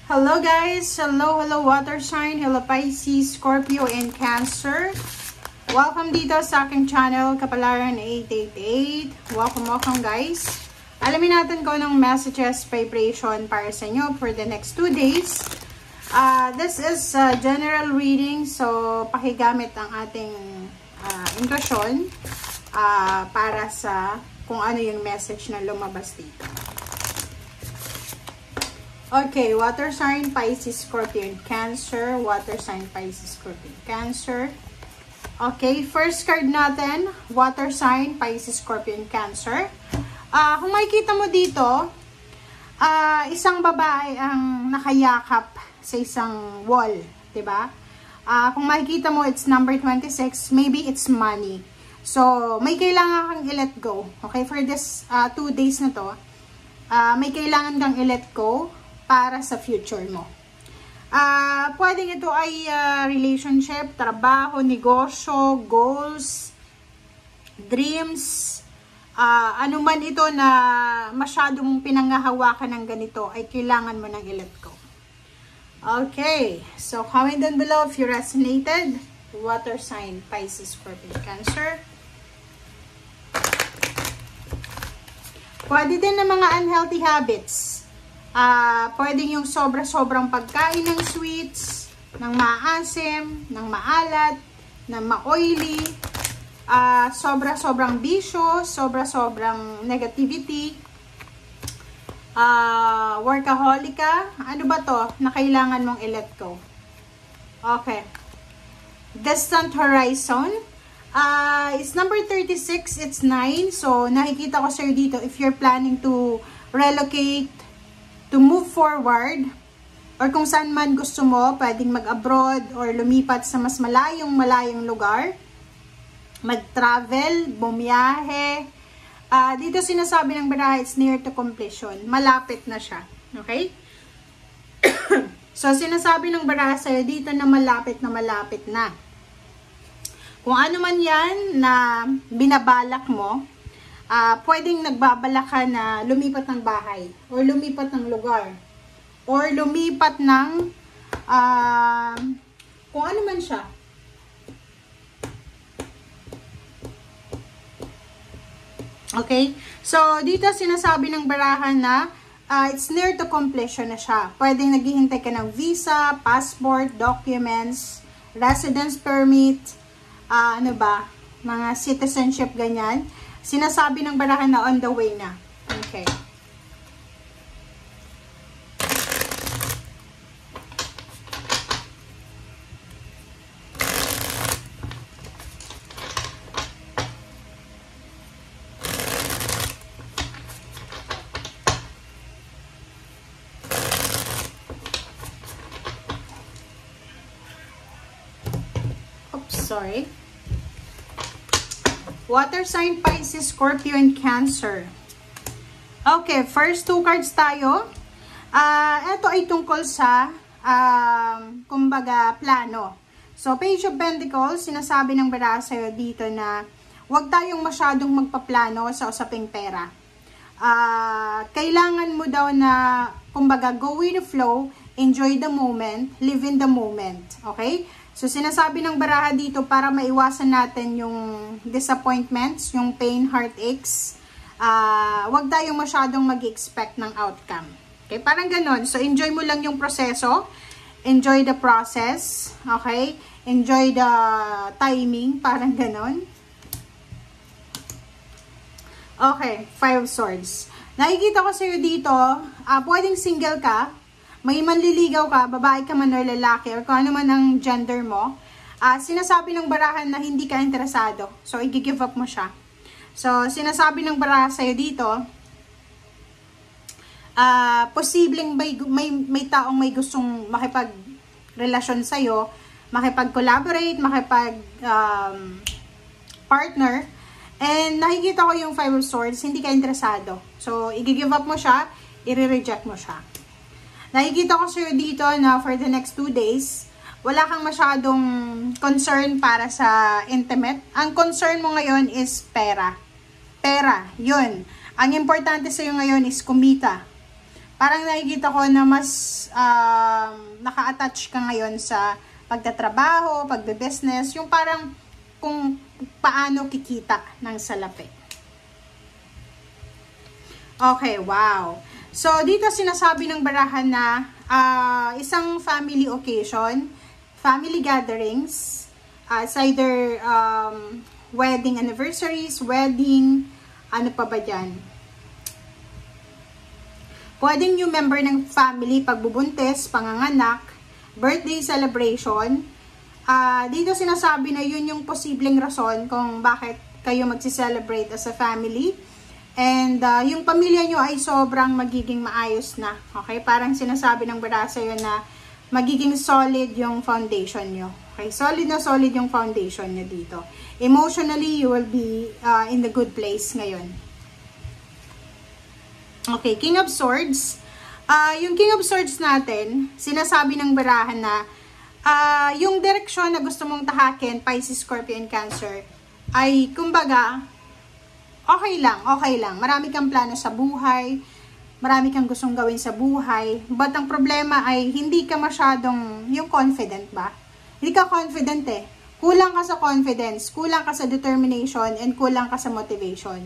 Hello guys! Hello water sign, hello Pisces, Scorpio, and Cancer. Welcome dito sa aking channel, Kapalaran 888. Welcome guys. Alamin natin kung anong messages, vibration para sa inyo for the next 2 days. This is general reading, so pakigamit ang ating intuition para sa kung ano yung message na lumabas dito. Okay, water sign, Pisces, Scorpio, Cancer. Water sign, Pisces, Scorpio, Cancer. Okay, first card natin, water sign, Pisces, Scorpio, Cancer. Kung makikita mo dito, isang babae ang nakayakap sa isang wall, diba? Kung makikita mo, it's number 26, maybe it's money. So, may kailangan kang i-let go. Okay, for this 2 days na to, may kailangan kang i-let go para sa future mo. Pwedeng ito ay relationship, trabaho, negosyo, goals, dreams, ano man ito na masyadong pinangahawakan ng ganito ay kailangan mo nang i-let go. Okay, so comment down below if you resonated. Water sign, Pisces, Scorpio, Cancer. Pwede din ng mga unhealthy habits. Pwede yung sobra-sobrang pagkain ng sweets, ng maasim, ng maalat, ng ma-oily, sobra-sobrang bisyo, sobra-sobrang negativity, workaholic ka. Ano ba to na kailangan mong i-let go? Okay. Distant horizon. It's number 36, it's 9. So, nakikita ko sa'yo dito, if you're planning to relocate, to move forward, or kung saan man gusto mo, pwedeng mag-abroad or lumipat sa mas malayong lugar, mag-travel, bumiyahe. Dito sinasabi ng baraha, it's near to completion. Malapit na siya. Okay? So, sinasabi ng baraha sa'yo dito na malapit na. Kung ano man yan na binabalak mo, pwedeng nagbabalak ka na lumipat ng bahay, or lumipat ng lugar, or lumipat ng kung ano man siya. Okay? So, dito sinasabi ng barahan na it's near to completion na siya. Pwedeng naghihintay ka ng visa, passport, documents, residence permit, ano ba, mga citizenship, ganyan. Sinasabi ng barahan na on the way na. Okay. Oops, sorry. Water sign, Pisces, Scorpio, and Cancer. Okay, first 2 cards tayo. Ito ay tungkol sa, kumbaga, plano. So, Page of Pentacles, sinasabi ng baraha sa'yo dito na huwag tayong masyadong magpaplano sa usaping pera. Kailangan mo daw na, kumbaga, go with the flow, enjoy the moment, live in the moment. Okay? So, sinasabi ng baraha dito para maiwasan natin yung disappointments, yung pain, heartaches. Huwag tayong masyadong mag-expect ng outcome. Okay? Parang ganon. So, enjoy mo lang yung proseso. Enjoy the process. Okay? Enjoy the timing. Parang ganon. Okay. 5 swords. Nakikita ko sa'yo dito, pwedeng single ka. May manliligaw ka, babae ka man or lalaki, or kung ano man ang gender mo, sinasabi ng barahan na hindi ka interesado. So, i-give up mo siya. So, sinasabi ng baraha sa'yo dito, posibleng may taong may gustong makipag-relasyon sa'yo, makipag-collaborate, makipag-partner, and nakikita ko yung 5 of swords, hindi ka interesado. So, i-give up mo siya, i-reject mo siya. Nakikita ko sa'yo dito na for the next 2 days, wala kang masyadong concern para sa intimate. Ang concern mo ngayon is pera. Pera, yun. Ang importante sa'yo ngayon is kumita. parang nakikita ko na mas naka-attach ka ngayon sa pagtatrabaho, pagbe-business, yung parang kung paano kikita ng salapi. Okay, wow. So, dito sinasabi ng barahan na isang family occasion, family gatherings, it's either wedding anniversaries, wedding, ano pa ba dyan? Pwedeng new member ng family, pagbubuntis, panganganak, birthday celebration. Dito sinasabi na yun yung posibleng rason kung bakit kayo magsi-celebrate as a family. And yung pamilya nyo ay sobrang magiging maayos na. Okay? Parang sinasabi ng baraha sa'yo na magiging solid yung foundation nyo. Okay? Solid na solid yung foundation nyo dito. Emotionally, you will be in the good place ngayon. Okay, King of Swords. Yung King of Swords natin, sinasabi ng barahan na yung direksyon na gusto mong tahakin, Pisces, Scorpio, and Cancer, ay kumbaga, okay lang. Marami kang plano sa buhay, marami kang gustong gawin sa buhay, but ang problema ay hindi ka masyadong, yung confident ba? Hindi ka confident eh. Kulang ka sa confidence, kulang ka sa determination, and kulang ka sa motivation.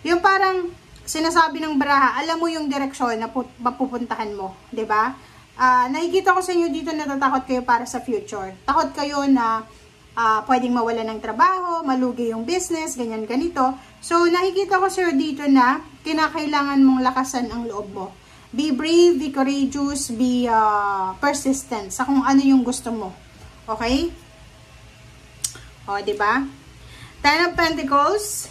Yung parang, sinasabi ng baraha, alam mo yung direksyon na mapupuntahan mo, 'di ba? Nakikita ko sa inyo dito na natatakot kayo para sa future. Takot kayo na pwedeng mawala ng trabaho, malugi yung business, ganyan ganito. So nakikita ko sa inyo dito na kinakailangan mong lakasan ang loob mo. Be brave, be courageous, be persistent sa kung ano yung gusto mo. Okay? O, 'di ba? Ten of Pentacles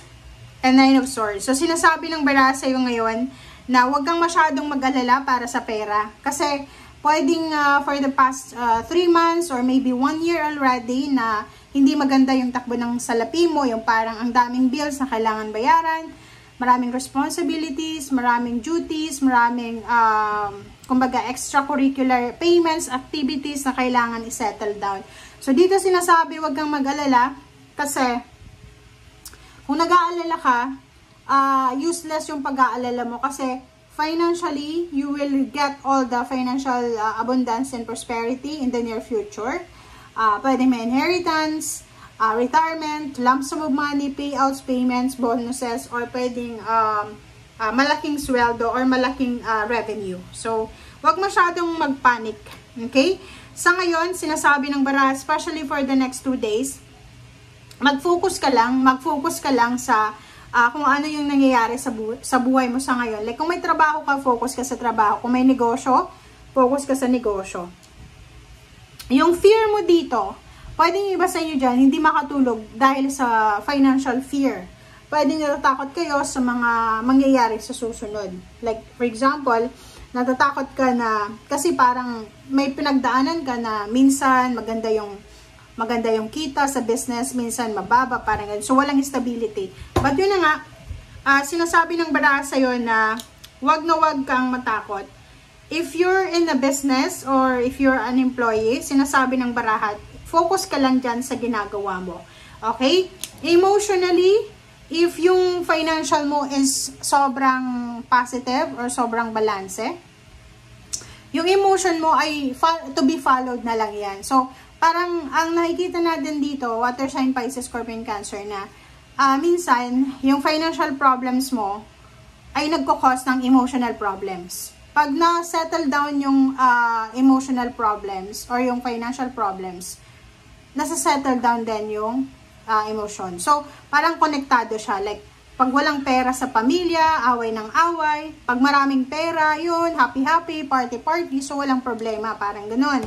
and Nine of Swords. So, sinasabi ng baraha sa'yo ngayon na huwag kang masyadong mag-alala para sa pera. Kasi, pwedeng for the past 3 months or maybe 1 year already na hindi maganda yung takbo ng salapi mo, yung parang ang daming bills na kailangan bayaran, maraming responsibilities, maraming duties, maraming, kumbaga, extracurricular payments, activities na kailangan i-settle down. So, dito sinasabi, huwag kang mag-alala kasi, kung nag-aalala ka, useless yung pag-aalala mo kasi financially, you will get all the financial abundance and prosperity in the near future. Pwedeng may inheritance, retirement, lump sum of money, payouts, payments, bonuses, or pwedeng malaking sweldo or malaking revenue. So, wag masyadong mag-panic. Okay? Sa ngayon, sinasabi ng baraha, especially for the next 2 days, mag-focus ka lang sa kung ano yung nangyayari sa buhay mo sa ngayon. Like, kung may trabaho ka, focus ka sa trabaho. Kung may negosyo, focus ka sa negosyo. Yung fear mo dito, pwedeng iba sa inyo dyan, hindi makatulog dahil sa financial fear. Pwedeng natatakot kayo sa mga mangyayari sa susunod. Like, for example, natatakot ka na, kasi parang may pinagdaanan ka na minsan maganda yung kita sa business, minsan mababa, parang ganun. So, walang stability. But yun na nga, sinasabi ng baraha sa'yo na wag na wag kang matakot. If you're in a business or if you're an employee, sinasabi ng baraha, focus ka lang dyan sa ginagawa mo. Okay? Emotionally, if yung financial mo is sobrang positive or sobrang balanse, yung emotion mo ay to be followed na lang yan. So, parang ang nakikita natin dito, water sign, Pisces, Scorpio, Cancer na minsan, yung financial problems mo ay nagkakos ng emotional problems. Pag na-settle down yung emotional problems or yung financial problems, nasa-settle down din yung emotion. So, parang konektado siya. Like, pag walang pera sa pamilya, away ng away. Pag maraming pera, yun, happy-happy, party-party, so walang problema, parang ganun.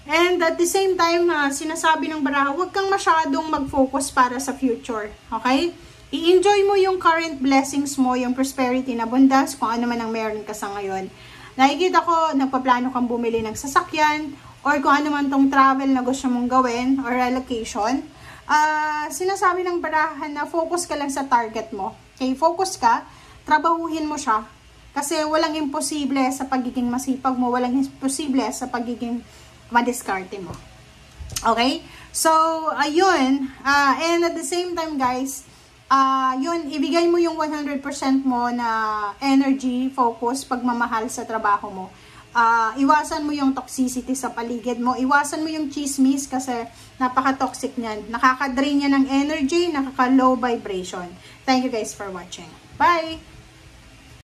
And at the same time, sinasabi ng baraha, huwag kang masyadong mag-focus para sa future. Okay? I-enjoy mo yung current blessings mo, yung prosperity na abundance, kung ano man ang meron ka sa ngayon. Nakikita ko, nagpaplano kang bumili ng sasakyan, or kung ano man tong travel na gusto mong gawin, or relocation. Sinasabi ng baraha na focus ka lang sa target mo. Okay? Focus ka, trabahuhin mo siya. Kasi walang imposible sa pagiging masipag mo, walang imposible sa pagiging madiskarte mo. Okay? So, ayun. And at the same time, guys, yun, ibigay mo yung 100% mo na energy, focus, pagmamahal sa trabaho mo. Iwasan mo yung toxicity sa paligid mo. Iwasan mo yung chismis kasi napaka-toxic niyan. Nakaka-drain yan ng energy, nakaka-low vibration. Thank you guys for watching. Bye!